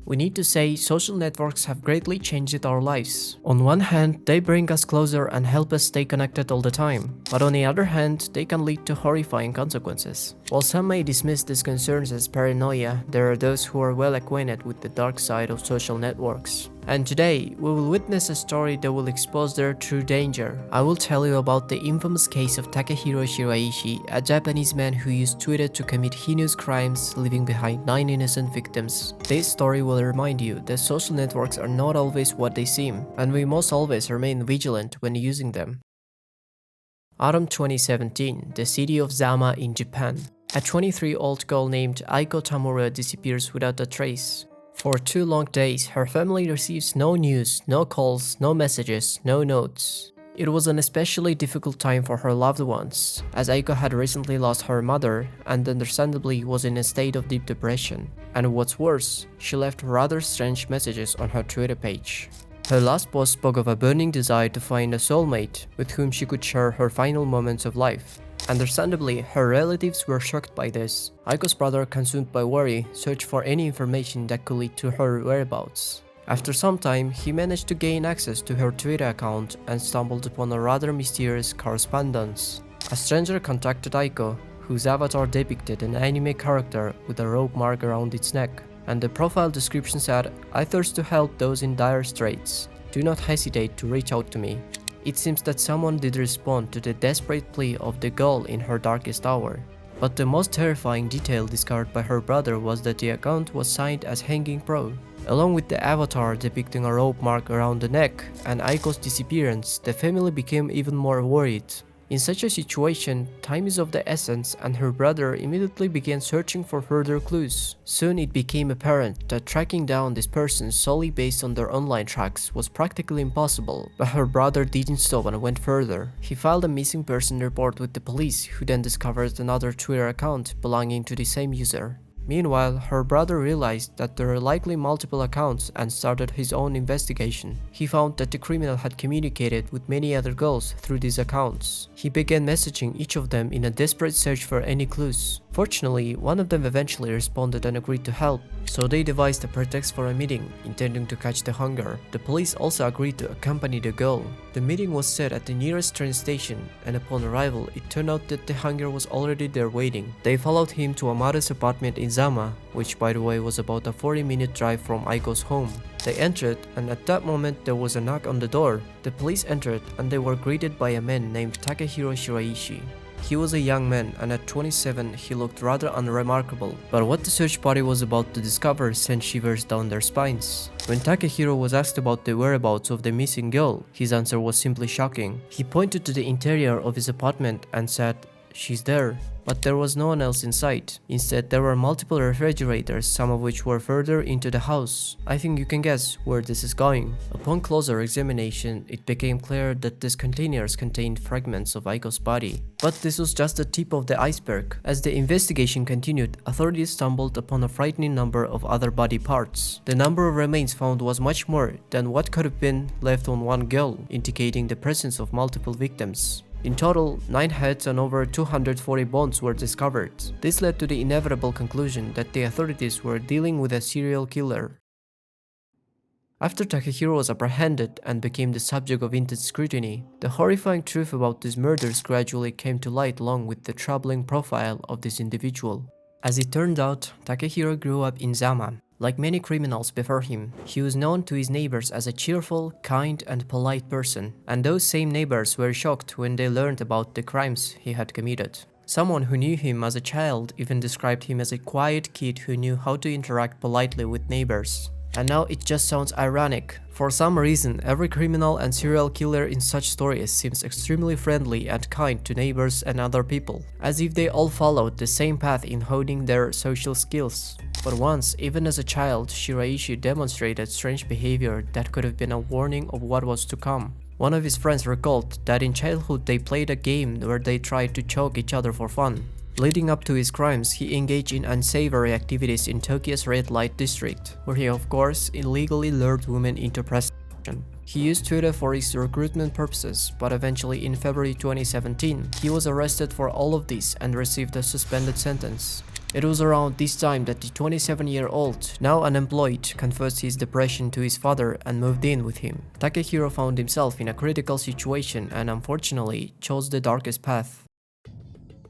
we need to say social networks have greatly changed our lives. On one hand, they bring us closer and help us stay connected all the time, but on the other hand, they can lead to horrifying consequences. While some may dismiss these concerns as paranoia, there are those who are well acquainted with the dark side of social networks. And today, we will witness a story that will expose their true danger. I will tell you about the infamous case of Takehiro Shiraishi, a Japanese man who used Twitter to commit heinous crimes, leaving behind 9 innocent victims. This story will remind you that social networks are not always what they seem, and we must always remain vigilant when using them. Autumn 2017, the city of Zama in Japan. A 23-year-old girl named Aiko Tamura disappears without a trace. For 2 long days, her family receives no news, no calls, no messages, no notes. It was an especially difficult time for her loved ones, as Aiko had recently lost her mother and understandably was in a state of deep depression. And what's worse, she left rather strange messages on her Twitter page. Her last post spoke of a burning desire to find a soulmate with whom she could share her final moments of life. Understandably, her relatives were shocked by this. Aiko's brother, consumed by worry, searched for any information that could lead to her whereabouts. After some time, he managed to gain access to her Twitter account and stumbled upon a rather mysterious correspondence. A stranger contacted Aiko, whose avatar depicted an anime character with a rope mark around its neck, and the profile description said, "I thirst to help those in dire straits. Do not hesitate to reach out to me." It seems that someone did respond to the desperate plea of the girl in her darkest hour. But the most terrifying detail discovered by her brother was that the account was signed as Hanging Pro. Along with the avatar depicting a rope mark around the neck and Aiko's disappearance, the family became even more worried. In such a situation, time is of the essence, and her brother immediately began searching for further clues. Soon it became apparent that tracking down this person solely based on their online tracks was practically impossible, but her brother didn't stop and went further. He filed a missing person report with the police, who then discovered another Twitter account belonging to the same user. Meanwhile, her brother realized that there are likely multiple accounts and started his own investigation. He found that the criminal had communicated with many other girls through these accounts. He began messaging each of them in a desperate search for any clues. Fortunately, one of them eventually responded and agreed to help, so they devised a pretext for a meeting, intending to catch the hanger. The police also agreed to accompany the girl. The meeting was set at the nearest train station, and upon arrival, it turned out that the hanger was already there waiting. They followed him to Amaru's apartment in Zama, which by the way was about a 40-minute drive from Aiko's home. They entered, and at that moment there was a knock on the door. The police entered, and they were greeted by a man named Takehiro Shiraishi. He was a young man, and at 27 he looked rather unremarkable, but what the search party was about to discover sent shivers down their spines. When Takehiro was asked about the whereabouts of the missing girl, his answer was simply shocking. He pointed to the interior of his apartment and said, "She's there." But there was no one else in sight. Instead, there were multiple refrigerators, some of which were further into the house. I think you can guess where this is going. Upon closer examination, it became clear that these containers contained fragments of Aiko's body. But this was just the tip of the iceberg. As the investigation continued, authorities stumbled upon a frightening number of other body parts. The number of remains found was much more than what could have been left on one girl, indicating the presence of multiple victims. In total, 9 heads and over 240 bones were discovered. This led to the inevitable conclusion that the authorities were dealing with a serial killer. After Takehiro was apprehended and became the subject of intense scrutiny, the horrifying truth about these murders gradually came to light along with the troubling profile of this individual. As it turned out, Takehiro grew up in Zama. Like many criminals before him, he was known to his neighbors as a cheerful, kind, and polite person, and those same neighbors were shocked when they learned about the crimes he had committed. Someone who knew him as a child even described him as a quiet kid who knew how to interact politely with neighbors. And now it just sounds ironic. For some reason, every criminal and serial killer in such stories seems extremely friendly and kind to neighbors and other people, as if they all followed the same path in honing their social skills. But once, even as a child, Shiraishi demonstrated strange behavior that could have been a warning of what was to come. One of his friends recalled that in childhood they played a game where they tried to choke each other for fun. Leading up to his crimes, he engaged in unsavory activities in Tokyo's red light district, where he of course illegally lured women into prostitution. He used Twitter for his recruitment purposes, but eventually in February 2017, he was arrested for all of this and received a suspended sentence. It was around this time that the 27-year-old, now unemployed, confessed his depression to his father and moved in with him. Takehiro found himself in a critical situation and unfortunately chose the darkest path.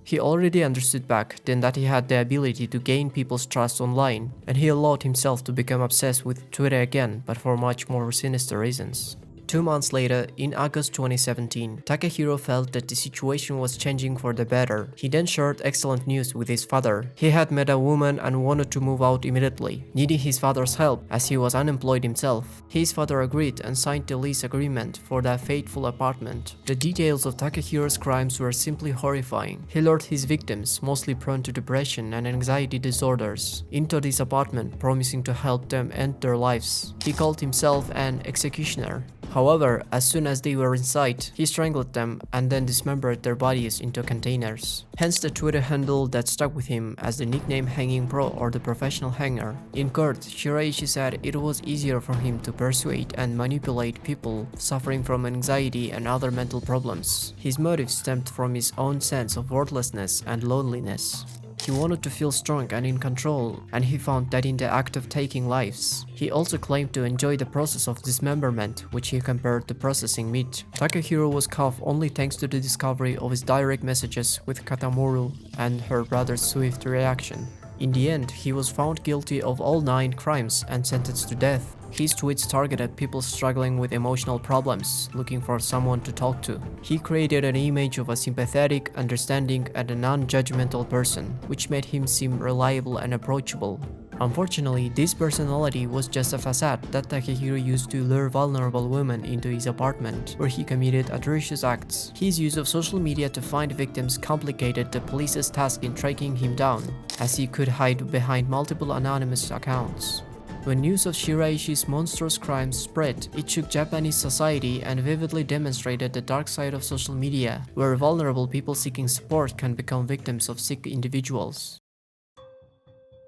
He already understood back then that he had the ability to gain people's trust online, and he allowed himself to become obsessed with Twitter again, but for much more sinister reasons. 2 months later, in August 2017, Takehiro felt that the situation was changing for the better. He then shared excellent news with his father. He had met a woman and wanted to move out immediately, needing his father's help as he was unemployed himself. His father agreed and signed the lease agreement for the fateful apartment. The details of Takehiro's crimes were simply horrifying. He lured his victims, mostly prone to depression and anxiety disorders, into this apartment, promising to help them end their lives. He called himself an executioner. However, as soon as they were inside, he strangled them and then dismembered their bodies into containers. Hence the Twitter handle that stuck with him as the nickname Hanging Pro or the Professional Hanger. In court, Shiraishi said it was easier for him to persuade and manipulate people suffering from anxiety and other mental problems. His motive stemmed from his own sense of worthlessness and loneliness. He wanted to feel strong and in control, and he found that in the act of taking lives. He also claimed to enjoy the process of dismemberment, which he compared to processing meat. Takehiro was caught only thanks to the discovery of his direct messages with Katamuru and her brother's swift reaction. In the end, he was found guilty of all 9 crimes and sentenced to death. His tweets targeted people struggling with emotional problems, looking for someone to talk to. He created an image of a sympathetic, understanding, and a non-judgmental person, which made him seem reliable and approachable. Unfortunately, this personality was just a facade that Takehiro used to lure vulnerable women into his apartment, where he committed atrocious acts. His use of social media to find victims complicated the police's task in tracking him down, as he could hide behind multiple anonymous accounts. When news of Shiraishi's monstrous crimes spread, it shook Japanese society and vividly demonstrated the dark side of social media, where vulnerable people seeking support can become victims of sick individuals.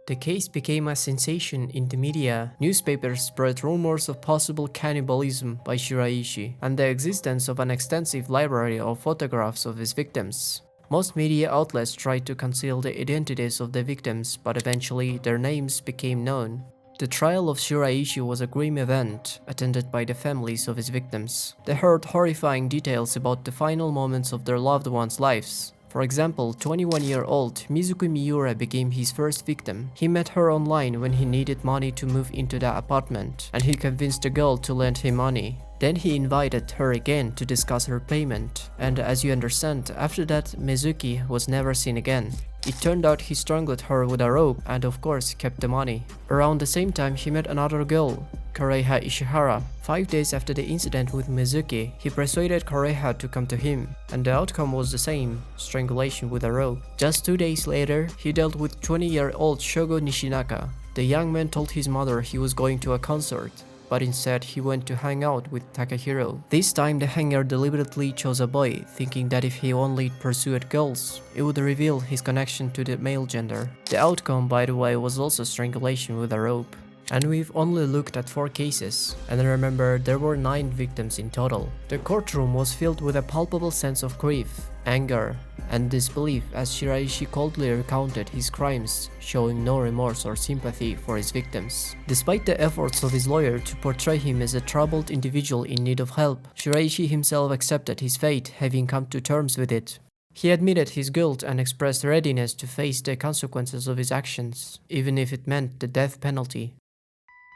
The case became a sensation in the media. Newspapers spread rumors of possible cannibalism by Shiraishi and the existence of an extensive library of photographs of his victims. Most media outlets tried to conceal the identities of the victims, but eventually their names became known. The trial of Shiraishi was a grim event, attended by the families of his victims. They heard horrifying details about the final moments of their loved ones' lives. For example, 21-year-old Mizuki Miura became his first victim. He met her online when he needed money to move into the apartment, and he convinced the girl to lend him money. Then he invited her again to discuss her payment, and as you understand, after that Mizuki was never seen again. It turned out he strangled her with a rope and of course kept the money. Around the same time he met another girl, Koreha Ishihara. 5 days after the incident with Mizuki, he persuaded Koreha to come to him, and the outcome was the same, strangulation with a rope. Just 2 days later, he dealt with 20-year-old Shogo Nishinaka. The young man told his mother he was going to a concert, but instead he went to hang out with Takehiro. This time the hanger deliberately chose a boy, thinking that if he only pursued girls, it would reveal his connection to the male gender. The outcome, by the way, was also strangulation with a rope. And we've only looked at 4 cases, and remember there were 9 victims in total. The courtroom was filled with a palpable sense of grief, anger, and disbelief as Shiraishi coldly recounted his crimes, showing no remorse or sympathy for his victims. Despite the efforts of his lawyer to portray him as a troubled individual in need of help, Shiraishi himself accepted his fate, having come to terms with it. He admitted his guilt and expressed readiness to face the consequences of his actions, even if it meant the death penalty.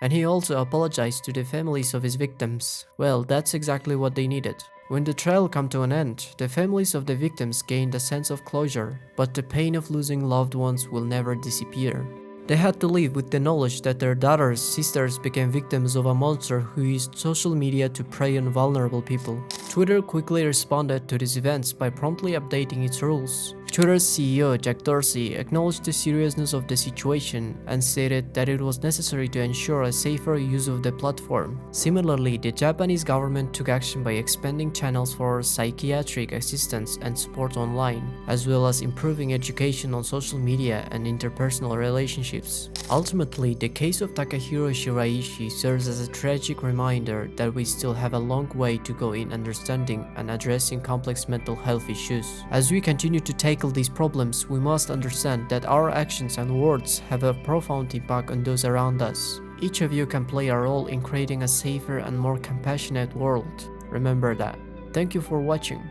And he also apologized to the families of his victims. Well, that's exactly what they needed. When the trial came to an end, the families of the victims gained a sense of closure, but the pain of losing loved ones will never disappear. They had to live with the knowledge that their daughters, sisters became victims of a monster who used social media to prey on vulnerable people. Twitter quickly responded to these events by promptly updating its rules. Twitter's CEO Jack Dorsey acknowledged the seriousness of the situation and stated that it was necessary to ensure a safer use of the platform. Similarly, the Japanese government took action by expanding channels for psychiatric assistance and support online, as well as improving education on social media and interpersonal relationships. Ultimately, the case of Takehiro Shiraishi serves as a tragic reminder that we still have a long way to go in understanding and addressing complex mental health issues. As we continue to take tackle these problems, we must understand that our actions and words have a profound impact on those around us. Each of you can play a role in creating a safer and more compassionate world. Remember that. Thank you for watching.